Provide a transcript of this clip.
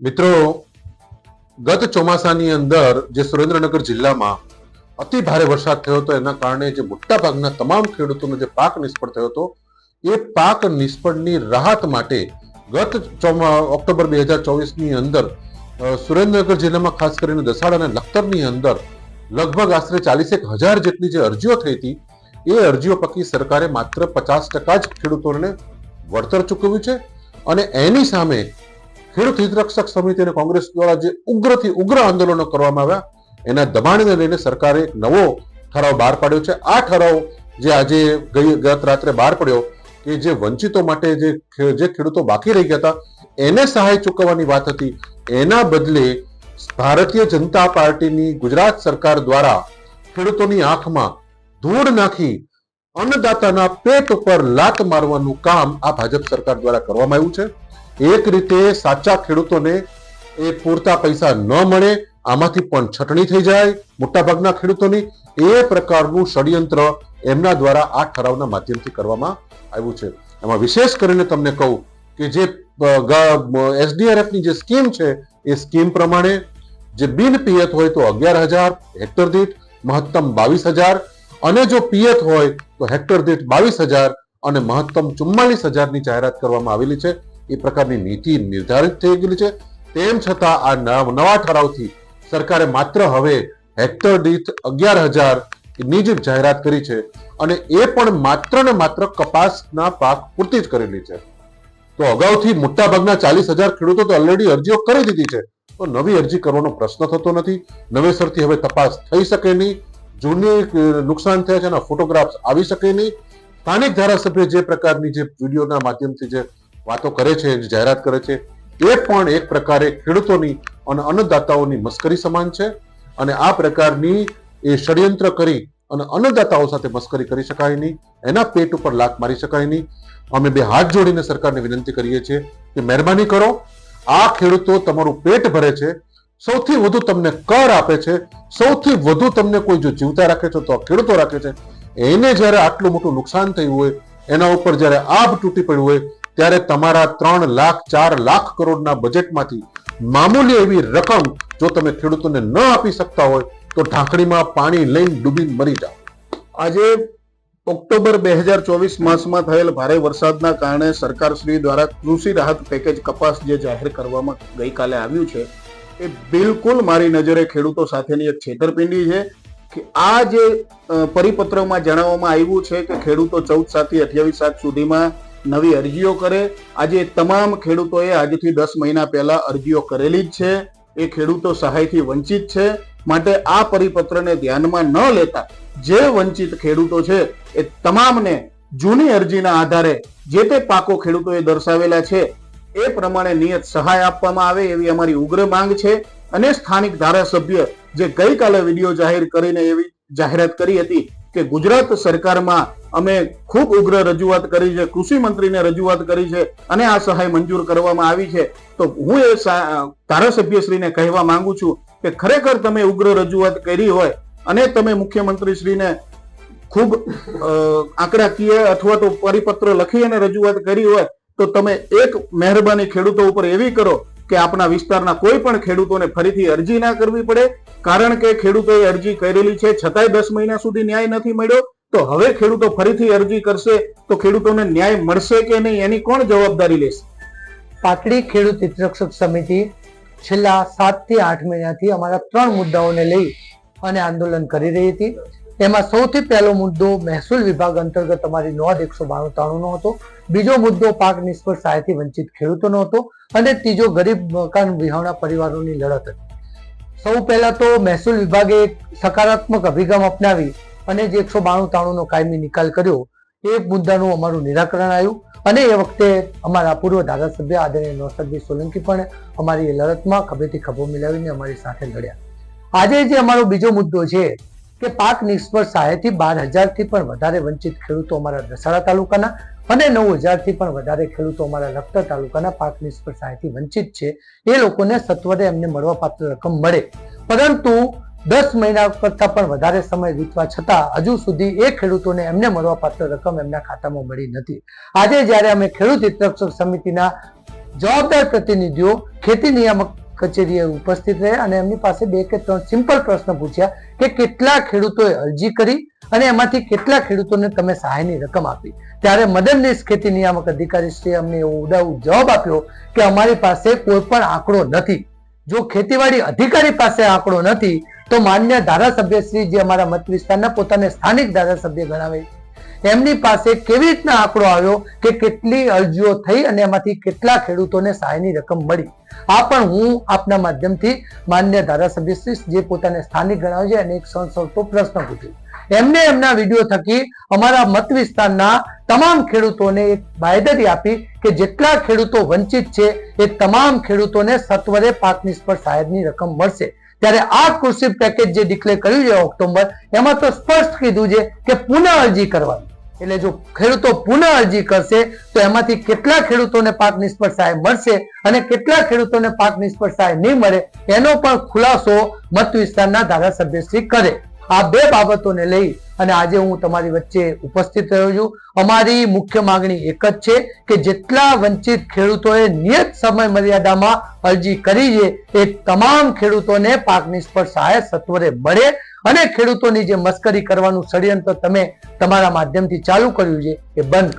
મિત્રો, ગત ચોમાસાની અંદર જે સુરેન્દ્રનગર જિલ્લામાં અતિ ભારે વરસાદ થયો હતો એના કારણે જે મોટાભાગના તમામ ખેડૂતોનો જે પાક નિષ્ફળ થયો હતો એ પાક નિષ્ફળની રાહત માટે ગત ઓક્ટોબર 2024ની અંદર સુરેન્દ્રનગર જિલ્લામાં ખાસ કરીને દસાડ અને લખતરની અંદર લગભગ આશરે 41,000 જેટલી જે અરજીઓ થઈ હતી એ અરજીઓ પૈકી સરકારે માત્ર 50% જ ખેડૂતોને વળતર ચૂકવ્યું છે અને એની સામે ખેડૂત હિતરક્ષક સમિતિ અને કોંગ્રેસ દ્વારા જે ઉગ્રથી ઉગ્ર આંદોલનો કરવામાં આવ્યા એના દબાણને લઈને સરકારે એક નવો ઠરાવ બહાર પાડ્યો છે. આ ઠરાવ જે આજે ગત રાત્રે બહાર પડ્યો કે જે વંચિતો માટે જે ખેડૂતો બાકી રહી ગયા હતા એને સહાય ચૂકવવાની વાત હતી, એના બદલે ભારતીય જનતા પાર્ટીની ગુજરાત સરકાર દ્વારા ખેડૂતોની આંખમાં ધૂળ નાખી અન્નદાતાના પેટ ઉપર લાત મારવાનું કામ આ ભાજપ સરકાર દ્વારા કરવામાં આવ્યું છે. એક રીતે સાચા ખેડૂતોને એ પૂરતા પૈસા ન મળે, આમાંથી પણ છટણી થઈ જાય મોટાભાગના ખેડૂતોની, એ પ્રકારનું ષડયંત્ર એમના દ્વારા આ ઠરાવના માધ્યમથી કરવામાં આવ્યું છે. એમાં વિશેષ કરીને તમને કહું કે જે એસડીઆરએફની જે સ્કીમ છે એ સ્કીમ પ્રમાણે જે બિન પિયત હોય તો 11,000 હેક્ટર દીઠ, મહત્તમ 22,000, અને જો પિયત હોય તો હેક્ટર દીઠ 22,000 અને મહત્તમ 44,000ની જાહેરાત કરવામાં આવેલી છે. એ પ્રકારની નીતિ નિર્ધારિત થઈ ગયેલી છે. તેમ છતાં આ નવા ઠરાવથી સરકારે માત્ર હવે હેક્ટર દીઠ 11,000ની જ જાહેરાત કરી છે અને એ પણ માત્ર ને માત્ર કપાસના પાક પૂરતી જ કરેલી છે. તો અગાઉથી મોટાભાગના 40,000 ખેડૂતો તો ઓલરેડી અરજીઓ કરી દીધી છે, તો નવી અરજી કરવાનો પ્રશ્ન થતો નથી. નવેસરથી હવે તપાસ થઈ શકે નહીં, જૂની નુકસાન થયા છે એના ફોટોગ્રાફ્સ આવી શકે નહીં. સ્થાનિક ધારાસભ્ય જે પ્રકારની જે વિડીયોના માધ્યમથી જે વાતો કરે છે, જાહેરાત કરે છે, એ પણ એક પ્રકારે ખેડૂતોની અને અન્નદાતાઓની મસ્કરી સમાન છે અને આ પ્રકારની એ ષડયંત્ર કરી અને અન્નદાતાઓ સાથે મસ્કરી કરી શકાય નહીં, એના પેટ ઉપર લાત મારી શકાય નહીં. અમે બે હાથ જોડીને સરકારને વિનંતી કરીએ છીએ કે મહેરબાની કરો, આ ખેડૂતો તમારું પેટ ભરે છે, સૌથી વધુ તમને કર આપે છે, સૌથી વધુ તમને કોઈ જો જીવતા રાખે છે તો ખેડૂતો રાખે છે. એને જ્યારે આટલું મોટું નુકસાન થયું હોય, એના ઉપર જ્યારે આભ તૂટી પડ્યું હોય, ત્યારે તમારા 3 લાખ 4 લાખ કરોડના બજેટમાંથી મામૂલી એવી રકમ જો તમે ખેડૂતોને ન આપી શકતા હોય તો ઢાંકણીમાં પાણી લઈને ડૂબીને મરી જાઓ. આજે ઓક્ટોબર 2024 માસમાં થયેલ ભારે વરસાદના કારણે સરકારશ્રી દ્વારા કૃષિ રાહત પેકેજ કપાસ જે જાહેર કરવામાં ગઈકાલે આવ્યું છે એ બિલકુલ મારી નજરે ખેડૂતો સાથેની એક છેતરપિંડી છે. કે આ જે પરિપત્રમાં જણાવવામાં આવ્યું છે કે ખેડૂતો 14/7 થી 28/7 સુધીમાં નવી અરજીઓ કરે, આજે તમામ ખેડૂતોએ આજથી 10 મહિના પહેલા અરજીઓ કરેલી જ છે. એ ખેડૂતો સહાયથી વંચિત છે. માટે આ પરિપત્રને ધ્યાનમાં ન લેતા જે વંચિત ખેડૂતો છે એ તમામને જૂની અરજીના આધારે જે તે પાકો ખેડૂતોએ દર્શાવેલા છે એ પ્રમાણે નિયત સહાય આપવામાં આવે એવી અમારી ઉગ્ર માંગ છે. અને સ્થાનિક ધારાસભ્ય જે ગઈકાલે વિડીયો જાહેર કરીને એવી જાહેરાત કરી હતી કે ગુજરાત સરકારમાં અમે ખૂબ ઉગ્ર રજૂઆત કરી છે, કૃષિ મંત્રીને રજૂઆત કરી છે અને આ સહાય મંજૂર કરવામાં આવી છે, તો હું એ ધારાસભ્યશ્રીને કહેવા માંગુ છું કે ખરેખર તમે ઉગ્ર રજૂઆત કરી હોય અને તમે મુખ્યમંત્રીશ્રીને ખૂબ આંકડાકીય અથવા તો પરિપત્ર લખી અને રજૂઆત કરી હોય તો તમે એક મહેરબાની ખેડૂતો ઉપર એવી કરો કે આપણા વિસ્તારના કોઈ પણ ખેડૂતોને ફરીથી અરજી ના કરવી પડે. કારણ કે ખેડૂતોએ અરજી કરેલી છે છતાંય 10 મહિના સુધી ન્યાય નથી મળ્યો. તો હવે ખેડૂતો ફરીથી અરજી કરશે તો ખેડૂતોને ન્યાય મળશે કે નહીં એની કોણ જવાબદારી લેશે? પાટડી ખેડૂત હિતરક્ષક સમિતિ છેલ્લા 7 થી 8 મહિનાથી અમારા 3 મુદ્દાઓને લઈ અને આંદોલન કરી રહી હતી. એમાં સૌથી પહેલો મુદ્દો મહેસૂલ વિભાગ અંતર્ગત અમારી નોંધ 192 નો હતો. બીજો મુદ્દો પાક નિષ્ફળ સહાયથી વંચિત ખેડૂતોનો હતો અને ત્રીજો ગરીબ મકાન વિહોણા પરિવારોની લડત હતી. સૌ પહેલા તો મહેસૂલ વિભાગે એક સકારાત્મક અભિગમ અપનાવી અને જે 192 નો કાયમી નિકાલ કર્યો એ મુદ્દાનું અમારું નિરાકરણ આવ્યું અને એ વખતે અમારા પૂર્વ ધારાસભ્ય આદરણીય નૌશાદભાઈ સોલંકી પણ અમારી લડતમાં ખભેથી ખભો મિલાવીને અમારી સાથે લડ્યા. આજે જે અમારો બીજો મુદ્દો છે કે પાક નિષ્ફળ સહાયથી 12,000 થી પણ વધારે વંચિત ખેડૂતો અમારા દસાડા તાલુકાના અને 9,000 થી પણ વધારે ખેડૂતો અમારા લખતર તાલુકાના પાક નિષ્ફળ સહાયથી વંચિત છે. એ લોકોને સત્વરે એમને મળવાપાત્ર રકમ મળે, પરંતુ 10 મહિના કરતા પણ વધારે સમય વીતવા છતાં હજુ સુધી એ ખેડૂતોને એમને મળવાપાત્ર રકમ એમના ખાતામાં મળી નથી. આજે જ્યારે અમે ખેડૂત હિતરક્ષક સમિતિના જવાબદાર પ્રતિનિધિઓ ખેતી નિયામક કચેરીએ ઉપસ્થિત રહ્યા અને એમની પાસે 2 કે 3 સિમ્પલ પ્રશ્ન પૂછ્યા કે કેટલા ખેડૂતોએ અરજી કરી અને એમાંથી કેટલા ખેડૂતોને તમે સહાયની રકમ આપી. ત્યારે મદદનીશ ખેતી નિયામક અધિકારી શ્રી અમને એવો ઉડાઉ જવાબ આપ્યો કે અમારી પાસે કોઈ પણ આંકડો નથી. જો ખેતીવાડી અધિકારી પાસે આંકડો નથી તો માન્ય ધારાસભ્ય શ્રી જે અમારા મત વિસ્તારના પોતાને સ્થાનિક ધારાસભ્ય ગણાવે એમની પાસે કેવી રીતના આંકડો આવ્યો કે કેટલી અરજીઓ થઈ અને એમાંથી કેટલા ખેડૂતોને સહાયની રકમ મળી. આ પણ હું આપના માધ્યમથી માન્ય ધારાસભ્ય શ્રી જે પોતાને સ્થાનિક ગણાવે છે અને એક સણસણતો પ્રશ્ન પૂછ્યો. એમને એમના વિડીયો થકી અમારા મત વિસ્તારના તમામ ખેડૂતોને એક બાંયધરી આપી કે જેટલા ખેડૂતો વંચિત છે એ તમામ ખેડૂતોને સત્વરે પાક નિષ્ફળ સહાયની રકમ મળશે. ત્યારે આ કૃષિ પેકેજ જે ડિક્લેર કર્યું છે ઓક્ટોબર, એમાં તો સ્પષ્ટ કીધું છે કે પુનઃ અરજી કરવાની. એટલે જો ખેડૂતો પુનઃ અરજી કરશે તો એમાંથી કેટલા ખેડૂતોને પાક નિષ્ફળ સહાય મળશે અને કેટલા ખેડૂતોને પાક નિષ્ફળ સહાય નહીં મળે એનો પણ ખુલાસો મત વિસ્તારના ધારાસભ્યશ્રી કરે. આ 2 બાબતોને લઈ અને આજે હું તમારી વચ્ચે ઉપસ્થિત રહ્યો છું. અમારી મુખ્ય માંગણી એક જ છે કે જેટલા વંચિત ખેડૂતોએ નિયત સમય મર્યાદામાં અરજી કરી છે એ તમામ ખેડૂતોને પાક નિષ્ફળ સહાય સત્વરે મળે અને ખેડૂતોની જે મસ્કરી કરવાનું ષડયંત્ર તમે તમારા માધ્યમથી ચાલુ કર્યું છે એ બંધ.